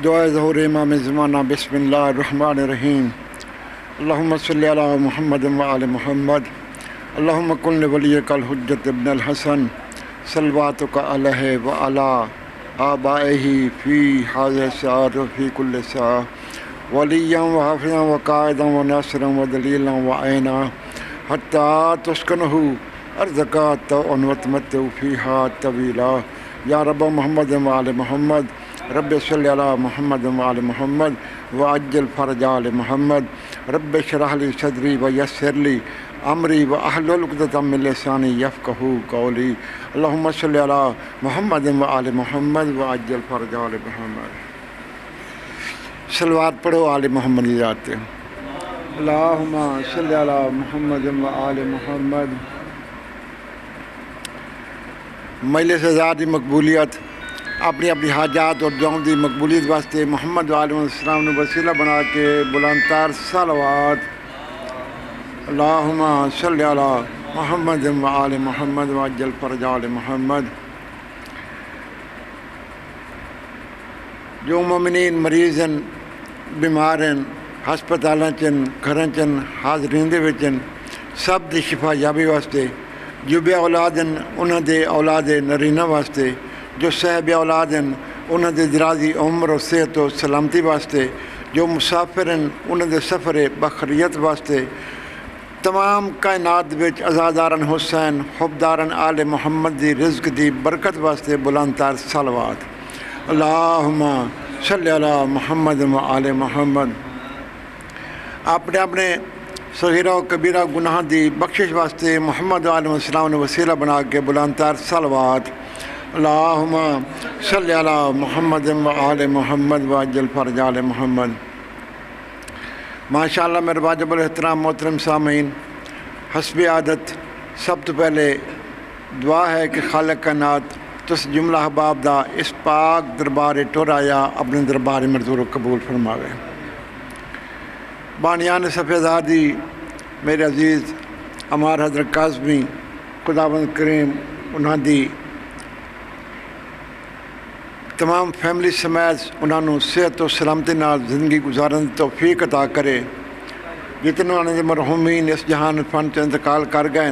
دعائے ظہور امام زمانہ بسم اللہ الرحمن الرحیم اللہم صلی علی محمد وآل محمد اللہم کن ولیک الحجت ابن الحسن صلواتک علیہ وعلی آبائہ فی حاضر الساعۃ وفی کل ساعہ ولیاً وحافظاً وقائداً وناصراً ودلیلاً وعینا حتیٰ تسکنہ ارضک طوعاً وتمتع فیہا طویلا یا رب محمد وآل محمد رب صلی علی محمد وآل محمد وعجل فرج آل محمد رب اشرح لی صدری ویسر لی امری واحلل عقدۃ من لسانی یفقہوا قولی اللہم صلی علی محمد وآل محمد وعجل فرج آل محمد۔ صلوات پڑھو آل محمد جاتے اللہم صلی علی محمد وآل محمد۔ مجلس آزادی مقبولیت اپنی اپنی حاجات اور دعاؤں دی مقبولیت واسطے محمد علیہ السلام نے وسیلہ بنا کے بلند تر صلوات اللہم صلی علی محمد وآل محمد وعجل فرج آل محمد۔ جو مومنین مریضن بیمارن ہسپتالاں چن گھراں چن حاضرین دے وچن سب دی شفا یابی واسطے جو بے اولادن انہاں دے اولاد نرینہ واسطے جو صاحب اولادن انہاں دے درازی عمر و صحت و سلامتی واسطے جو مسافرن انہاں دے سفر بخریت واسطے تمام کائنات وچ عزادارن حسین حبدارن آل محمد دی رزق دی برکت واسطے بلند تر صلوات اللہم صلی علی محمد وآل محمد۔ اپنے اپنے صغیرہ و کبیرہ گناہ دی بخشش واسطے محمد علیہ السلام نے وسیلہ بنا کے بلند تر صلوات اللہم صلی علی محمد وآل محمد وعجل فرج آل محمد۔ ماشاءاللہ میرے واجب الاحترام محترم سامعین، حسب عادت سب تو پہلے دعا ہے کہ خالق کائنات تس جملہ احباب دا اس پاک دربار ٹر آیا اپنے دربار مرزور قبول فرماوے۔ بانیان صفحہ زادی میرے عزیز عمار حضرت کاظمی خداوند کریم انہاں دی تمام فیملی سمیت انہوں صحت و سلامتی نال زندگی گزارن توفیق عطا کرے۔ جتنے انہوں نے مرحومین اس جہان فن سے انتقال کر گئے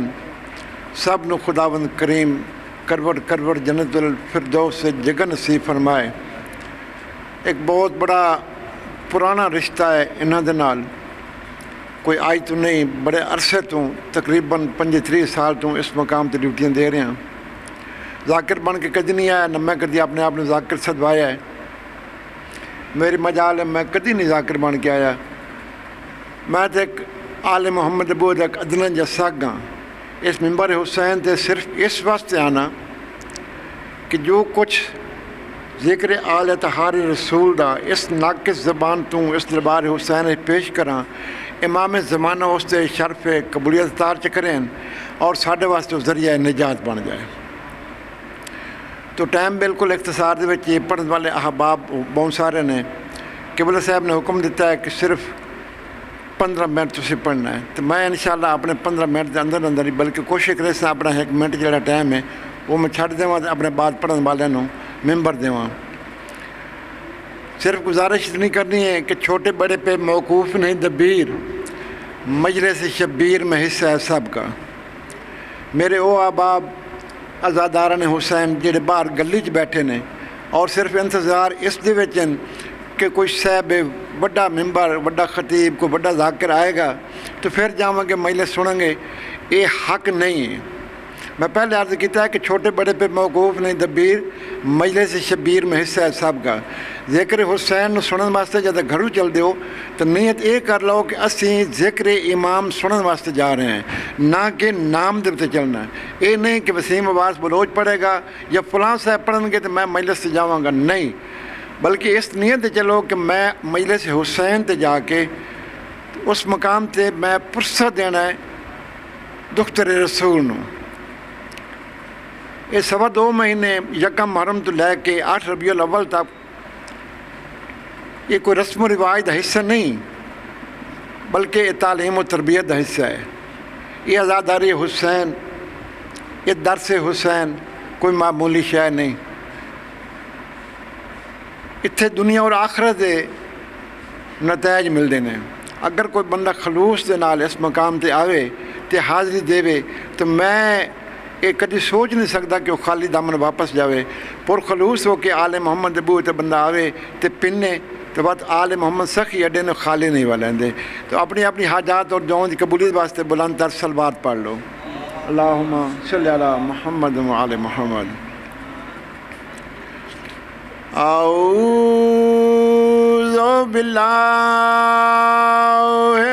سب نو خداوند کریم کروڑ جنت الفردوس سے جگہ نصیب فرمائے۔ ایک بہت بڑا پرانا رشتہ ہے انہاں دے نال، کوئی آج تو نہیں، بڑے عرصے تو تقریباً 35 سال تو اس مقام تے ڈیوٹیاں دے رہے ہیں۔ ذاکر بن کے کدی نہیں آیا، نہ میں کدی اپنے آپ نے ذاکر سدوایا ہے، میری مجال ہے میں کدی نہیں ذاکر بن کے آیا۔ میں تو ایک آل محمد ابود ایک ادنان جا ساگ ہاں اس ممبر حسین تے صرف اس واسطے آنا کہ جو کچھ ذکر آل طہار رسول دا اس ناقص زبان تو اس دربار حسین پیش کراں امام زمانہ اس تے شرف قبولیت تار چکریں اور ساڈے واسطے ذریعہ نجات بن جائے۔ تو ٹائم بالکل اختصار دے وچ پڑھن والے احباب بہت سارے نے قبلہ صاحب نے حکم دیتا ہے کہ صرف 15 منٹ تسی پڑھنا ہے، تو میں انشاءاللہ اپنے 15 منٹ دے اندر ہی بلکہ کوشش کرے سا اپنا 1 منٹ جڑا ٹائم ہے وہ میں چھڑ دیواں اپنے بعد پڑھن والے نوں ممبر دیواں۔ صرف گزارش اتنی کرنی ہے کہ چھوٹے بڑے پہ موقوف نہیں دبیر، مجلس شبیر میں حصہ ہے سب کا۔ میرے او احباب عزاداران حسین جڑے باہر گلی چ بیٹھے نے اور صرف انتظار اس دے وچن کہ کوئی صاحب بڑا ممبر بڑا خطیب کوئی بڑا ذاکر آئے گا تو پھر جاؤں گے مجلس سنیں گے، یہ حق نہیں ہے۔ میں پہلے عرض کیتا ہے کہ چھوٹے بڑے پہ موقوف نہیں دبیر، مجلس شبیر میں حصہ ہے سب کا۔ ذکر حسین سنن واسطے جب گھروں چل دیو تو نیت یہ کر لو کہ اسی ذکر امام سنن واسطے جا رہے ہیں، نہ کہ نام دے تے چلنا ہے۔ یہ نہیں کہ وسیم عباس بلوچ پڑھے گا یا فلاں صاحب پڑھیں گے تو میں مجلس سے جاؤں گا، نہیں، بلکہ اس نیت چلو کہ میں مجلس حسین تے جا کے اس مقام تے میں فرصت دینا ہے دختر رسول نو۔ یہ 2.25 مہینے یکم محرم تو لے کے 8 ربیع الاول تک یہ کوئی رسم و رواج کا حصہ نہیں بلکہ یہ تعلیم و تربیت کا حصہ ہے۔ یہ عزاداری حسین، یہ درس حسین کوئی معمولی شے نہیں۔ اتنے دنیا اور آخرت دے نتائج ملتے ہیں۔ اگر کوئی بندہ خلوص دے نال اس مقام تے آوے تے حاضری دے تو میں یہ کدی سوچ نہیں سکتا کہ وہ خالی دامن واپس جاوے۔ پر خلوص ہو کے آل محمد دے بوئے تے بندہ آوے تے پنے تو بات آل محمد سخی اڈے نے خالی نہیں والے۔ تو اپنی اپنی حاجات اور دعاؤں کی قبولیت واسطے بلند تر صلوات پڑھ لو۔ اللہم صلی علی محمد و آل محمد۔ اعوذ باللہ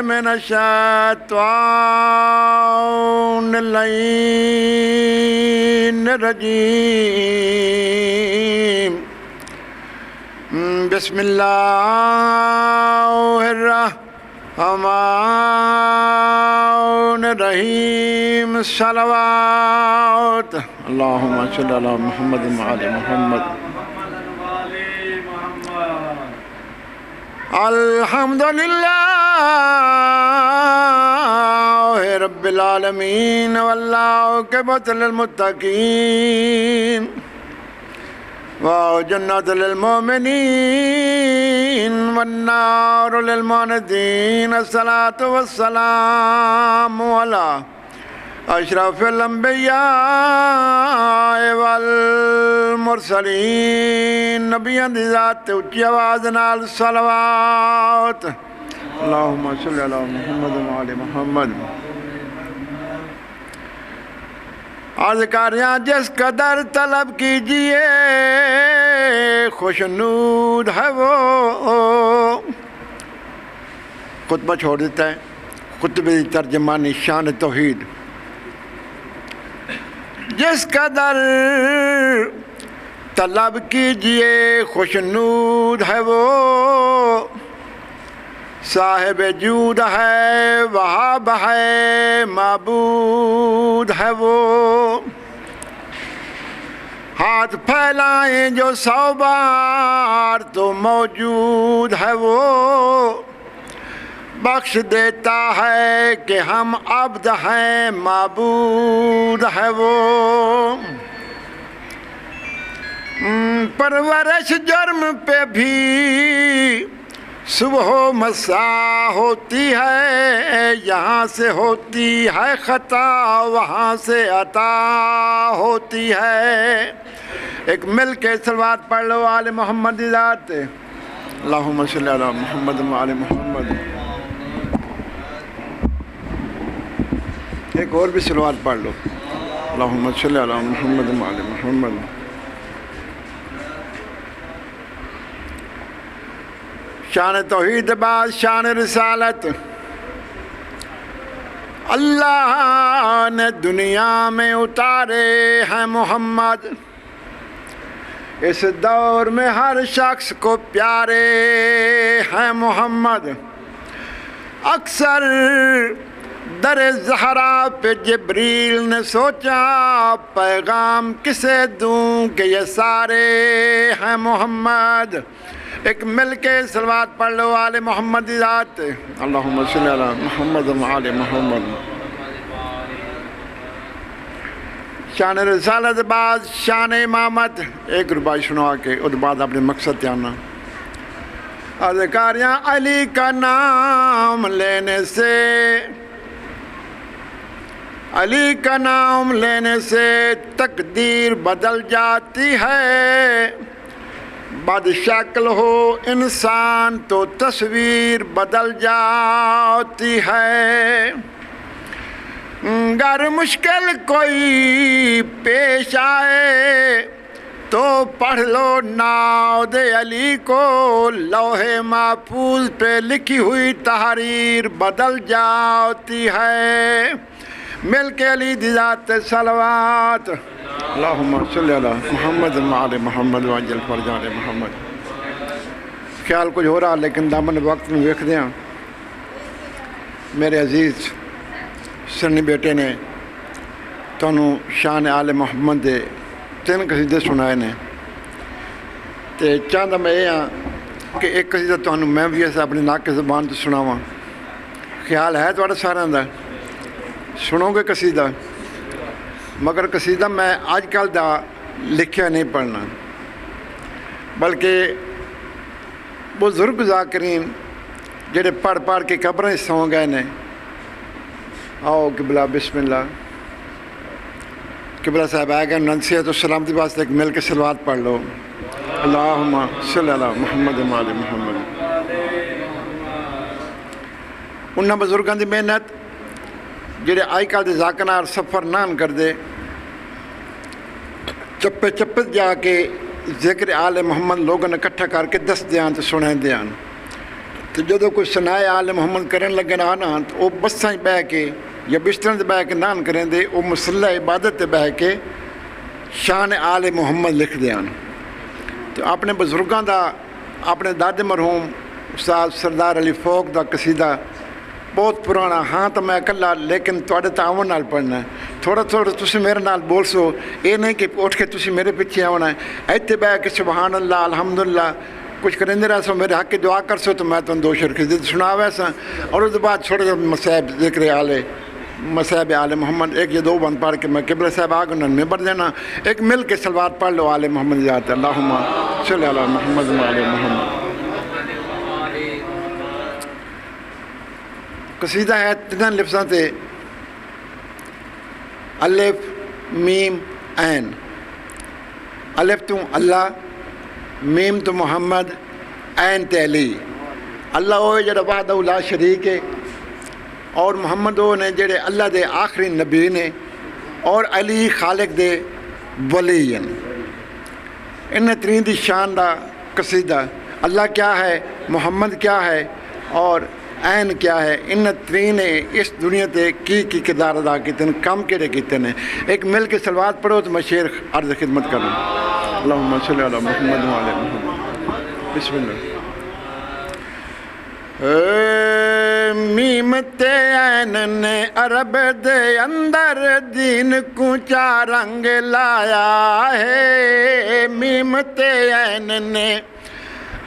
من الشیطان اللعین الرجیم۔ بسم اللہ الرحمن الرحیم۔ صلوات اللہم صلی علی محمد و آل محمد۔ الحمدللہ رب العالمین والعاقبۃ للمتقین وجنۃ للمؤمنین والنار للمعتدین۔ الصلاۃ والسلام علی اشرف الانبیاء والمرسلین۔ نبیاں دی ذات تے اچھی آواز نال صلوات۔ اللہم صلی علی محمد و آل محمد۔ عرض کاریاں جس قدر طلب کیجئے خوشنود ہے وہ۔ خطبہ چھوڑ دیتا ہے، خطبے کی ترجمانی شان توحید۔ جس قدر طلب کیجئے خوشنود ہے وہ، صاحب جود ہے وہاب ہے معبود ہے وہ۔ ہاتھ پھیلائیں جو 100 بار تو موجود ہے وہ۔ بخش دیتا ہے کہ ہم عبد ہیں معبود ہے وہ۔ پرورش جرم پہ بھی صبح و مساء ہوتی ہے، یہاں سے ہوتی ہے خطا وہاں سے عطا ہوتی ہے۔ ایک مل کے صلوات پڑھ لو آل محمد دی ذات۔ اللہم صلی علی محمد و آل محمد۔ ایک اور بھی صلوات پڑھ لو۔ اللہم صلی علی محمد و آل محمد۔ شان توحید بعد شان رسالت۔ اللہ نے دنیا میں اتارے ہیں محمد، اس دور میں ہر شخص کو پیارے ہیں محمد۔ اکثر در زہرا پہ جبریل نے سوچا پیغام کسے دوں کہ یہ سارے ہیں محمد۔ ایک مل کے صلوات پڑھ لو آل محمد دی ذات۔ اللہم صلی علی محمد و آل محمد۔ شان رسالت بعد شان امامت۔ ایک ربائی سنوا کے اس بعد اپنے مقصد تے آنا۔ اذکاریاں علی کا نام لینے سے، علی کا نام لینے سے تقدیر بدل جاتی ہے۔ بد شکل ہو انسان تو تصویر بدل جاتی ہے۔ گر مشکل کوئی پیش آئے تو پڑھ لو ناود علی کو، لوح محفوظ پہ لکھی ہوئی تحریر بدل جاتی ہے۔ مل کے علی دی ذات صلوات۔ اللہم صلی علی محمد و آل محمد وعجل فرج آل محمد۔ خیال کچھ ہو رہا لیکن دامن وقت میں ویکھ دیاں۔ میرے عزیز سنی بیٹے نے تانوں شان آل محمد دے 3 قصیدے سنائے نے، تے چاہتا میں یہ ہاں کہ ایک قصیدہ تانوں میں بھی ایسا اپنی ناک کی زبان تو سناواں۔ خیال ہے تھوڑا سارا دا سنو گے قصیدہ؟ مگر قصیدہ میں آج کل دا لکھیا نہیں پڑھنا، بلکہ بزرگ ذاکرین جڑے پڑھ کے قبریں سو گئے نے، آؤ قبلہ بسم اللہ، قبلہ صاحب آئے گئے، نصیحت و سلامتی واسطے ایک مل کے صلوات پڑھ لو، اللہم صلی اللہ محمد و آل محمد۔ انہاں بزرگاں دی محنت جڑے آئی کل دے ذاکرار سفر نان کر دے، چپے چپے جا کے ذکر آل محمد لوگوں نے اکٹھا کر کے دس دیاں تو سنائیں دیاں، تو جدو کوئی سنائے آل محمد کرن لگے نا تو وہ بساں بہ کے یا بستروں سے بہ کے نان کریں دے، وہ مسلح عبادت تے بہ کے شان آل محمد لکھ دیاں۔ تو اپنے بزرگاں دا، اپنے دادے مرحوم استاد سردار علی فوق دا قصیدہ بہت پرانا، ہاں تو میں اکلا لیکن تھوڑے تعاون نال پڑھنا ہے، تھوڑا تھوڑا تسی میرے نال بول سو، یہ نہیں کہ اٹھ کے تسی میرے پیچھے آنا ہے، ایتھے بہ کے سبحان اللہ الحمدللہ کچھ کریں دے رہا سو، میرے حق کی دعا کر سو تو میں تو دو شرک سنا ویسا، اور اس بعد چھوڑے مصائب ذکر آلے مصائب آل محمد ایک یا دو بند پڑھ کے میں قبلہ صاحب آگے انہوں نے ممبر دینا، ایک مل کے صلوات پڑھ لو آل محمد ذات اللہم صلی اللہ محمد و آل محمد۔ قصیدہ ہے تین لفظاں تے، الف میم عین، الف تو اللہ، میم تو محمد، عین تے علی۔ اللہ ہوئے جڑا وحدہ لا شریک ہے، اور محمد وہ نے جڑے اللہ دے آخری نبی نے، اور علی خالق دے ولی ہیں۔ ان ترین دی شان دا قصیدہ، اللہ کیا ہے، محمد کیا ہے، اور عین کیا ہے، ان ترین نے اس دنیا تے کی کردار ادا کیتے ہیں، کام کیڑے کیتے ہیں۔ ایک مل کے صلوات پڑھو تو میں شیر عرض خدمت کروں، اللہم صلی اللہ محمد و آل محمد۔ بسم اللہ۔ میم تے عین نے عرب دے اندر دین کو چا رنگ لایا ہے، میم تے عین نے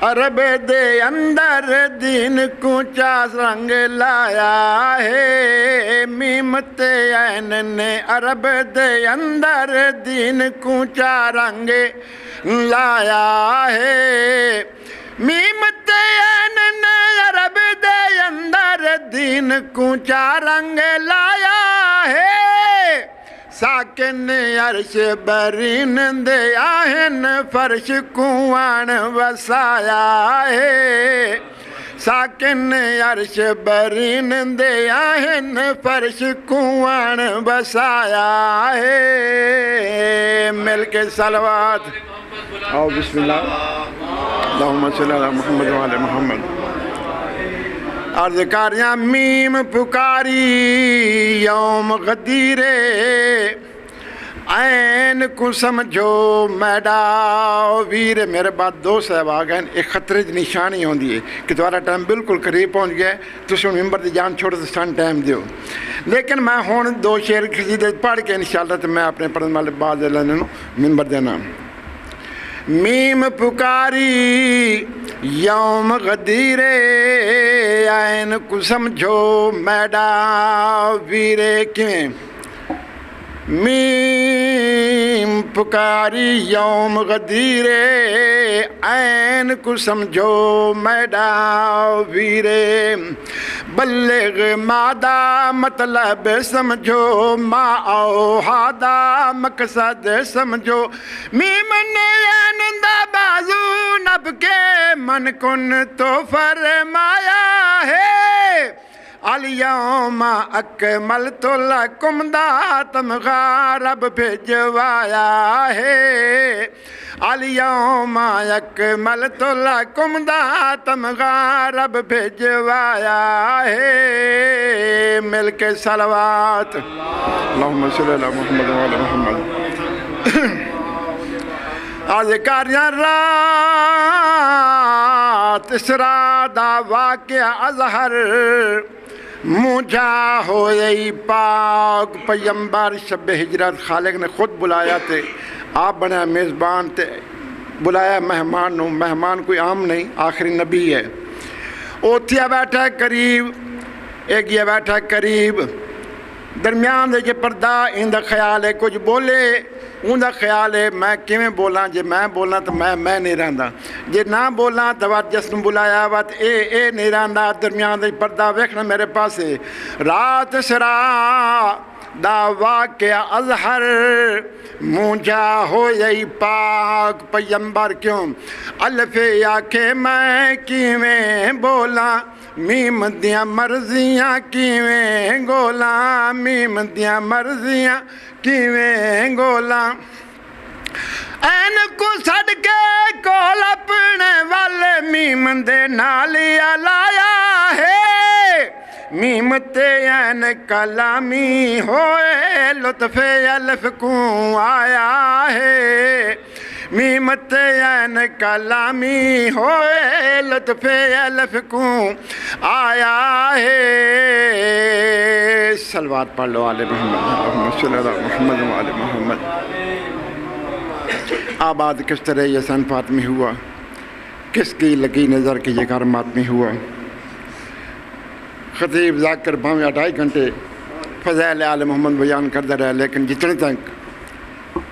عرب دے اندر دین کو چا رنگ لایا ہے، میم تے عین نے عرب دے اندر دین کو چا رنگ لایا ہے، میم تے عین نے عرب دے اندر دین کو چا رنگ لایا ہے، ساکن عرش برین دے آہن فرش کوان وسایا ہے، ساکن عرش برین دے آہن فرش کوان وسایا ہے۔ مل کے صلوات، آؤ بسم اللہ، اللہم صلی اللہ محمد و آل محمد۔ عرض کاریاں میم پکاری یوم غدیرے، عین کو سمجھو میڈا ویر۔ میرے بعد دو صاحب آ گئے، ایک خطرے کی نشانی ہوندی ہے کہ تمہارا ٹائم بالکل قریب پہنچ گیا، تسی ممبر دی جان چھوڑ تو سن ٹائم دیو، لیکن میں ہوں دو شعر قصیدے پڑھ کے انشاءاللہ تو میں اپنے پڑھنے والے بعد ممبر دینا۔ میم پکاری یوم غدیرے، عین کو سمجھو میڈا ویرے۔ کیویں؟ میم پکاری یوم غدیرے، عین کو سمجھو میڈا ویرے، بلغ مادہ مطلب سمجھو، ما او ہادہ مقصد سمجھو، میم نے عین دا بازو نب کے من کن تو فرمایا ہے، الیوم اکملت لکم دا تمغہ رب بھجوایا ہے، الیوم اکملت لکم دا تمغہ رب بھجوایا ہے۔ مل کے صلوات، اللہم صلی اللہ محمد و آل محمد۔ اذکاریاں رات اسرا دا واقعہ اظہر، مجھا ہوئی پاک پیمبر شب ہجرت، خالق نے خود بلایا تھے، آپ بنا میزبان تے بلایا مہمان نو، مہمان کوئی عام نہیں، آخری نبی ہے، اوتھیا بیٹھا قریب، ایک یہ بیٹھا قریب، درمیان دے جے پردہ اندہ خیال ہے کچھ بولے اندہ خیال ہے میں کیویں بولاں جے میں بولاں تو میں نہیں رہندا جے نہ بولاں تو وات جس نوں بلایا وات اے نہیں رہندا درمیان دے پردہ ویکھنا میرے پاسے رات سرا دا واقعہ اظہر مونجا ہو یہی پاک پیمبر کیوں الف آکھے میں کیویں بولاں میم دیاں مرضیاں کیویں گولاں میم دیاں مرضیاں کیویں گولاں این کو سڑ کے کول اپنے والے میم دے نالیا لایا ہے میم تے این کلامی ہوئے لطف الف کو آیا ہے میم تے این کلامی ہوئے لطف الف کو آیا ہے صلوات پڑھ لو آل محمد صلی اللہ محمد و آل محمد آباد کس طرح یہ سن فاطمی ہوا کس کی لگی نظر کی یہ گھر ماتمی ہوا خطیب ذاکر بھاویں 2.5 گھنٹے فضائل آل محمد بیان کرتا رہا لیکن جتنے تک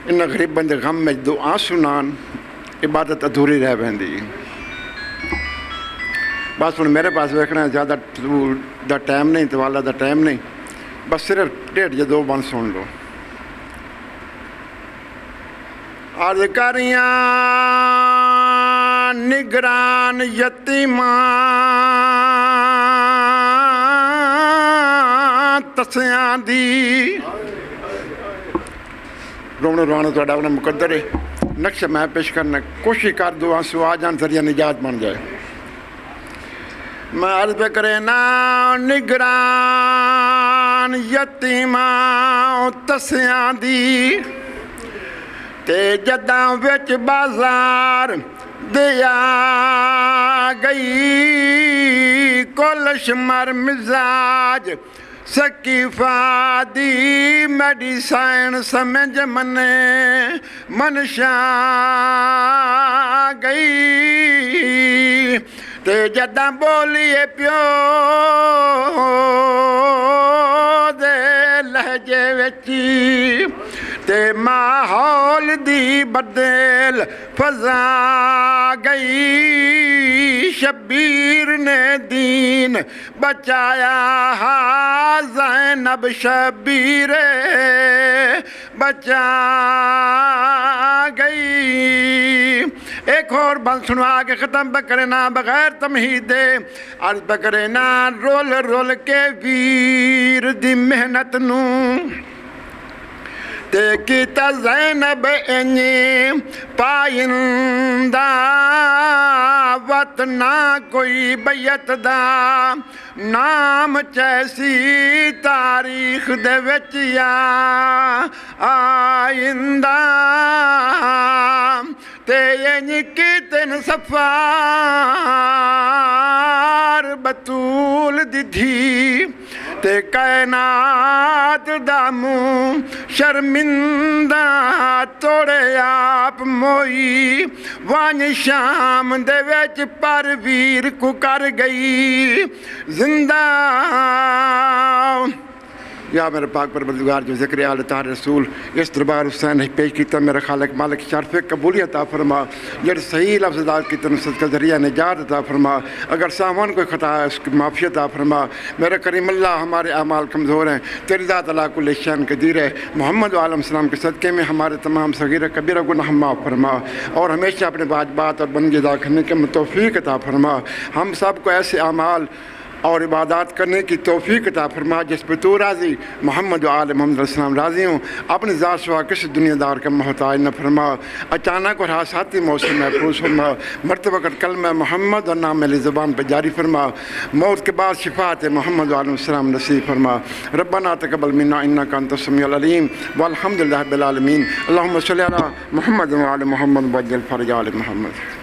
ان غریب بندے غم میں دو آنسو نان عبادت ادھوری رہ بہندی بس ہوں میرے پاس ویکھنا زیادہ دا ٹائم نہیں توالا دا ٹائم نہیں بس صرف 1.5 یا 2 بند سن لو عرض کریاں نگران یتیماں تسیاں دی رونا رونا تو اپنا مقدر ہے نقشہ میں پیش کرنا کوشش کر دو آنسو آ جان ذریعہ نجات بن جائے میں عرض پہ کرے نا نگران یتیماں تسیاں دی تے جداں وچ بازار دیا گئی کلش مر مزاج سکیفہ دی میڈیسائن سمجھ منشا گئی تے جداں بولیے پیو دے لہجے وچی تے ماحول دی بدل فضا گئی شبیر نے دین بچایا ہا زینب شبیر بچا گئی ایک اور بند سنوا کے ختم بکرنا بغیر تمہید عرض بکرنا رول رول کے ویر دی محنت نو تے کیتا زینب انجی پائندہ وط نہ کوئی بیت دا نام چیسی تاریخ دے وچ یا آئندہ تے انجی کیتن سفار بطول دی تھی تے کائنات دامو شرمندہ توڑے آپ موئی وان شام دے ویچ پرویر کو کر گئی زندہ یا میرے پاک پروردگار جو ذکر آل طاہر رسول اس دربار حسین نے پیش کیتا میرا خالق مالک شرف قبولیت عطا فرما جڑ صحیح لفظ ادا کیتا نصرت کا ذریعہ نجات عطا فرما اگر سامان کوئی خطا ہے اس کی معافی عطا فرما میرے کریم اللہ ہمارے اعمال کمزور ہیں تیری ذات علی کل شیء قدیر ہے محمد علیہ السلام کے صدقے میں ہمارے تمام صغیرہ کبیرہ گناہ معاف فرما اور ہمیشہ اپنے واجبات اور بندگی ادا کرنے کے توفیق عطا فرما ہم سب کو ایسے اعمال اور عبادات کرنے کی توفیق عطا فرما جس پہ تو راضی محمد و آل محمد علیہ السلام راضی ہوں اپنے ذات سوا کسی دنیا دار کا محتاج نہ فرما اچانک اور حادثاتی موسم محفوظ فرما مرتبہ کر کلمہ محمد اور نام علی زبان پہ جاری فرما موت کے بعد شفاعت محمد علیہ السلام نصیب فرما ربنا تقبل منا انک انت السمیع العلیم والحمد للہ رب العالمین اللہم صلی علی محمد و آل محمد وعجل فرج آل محمد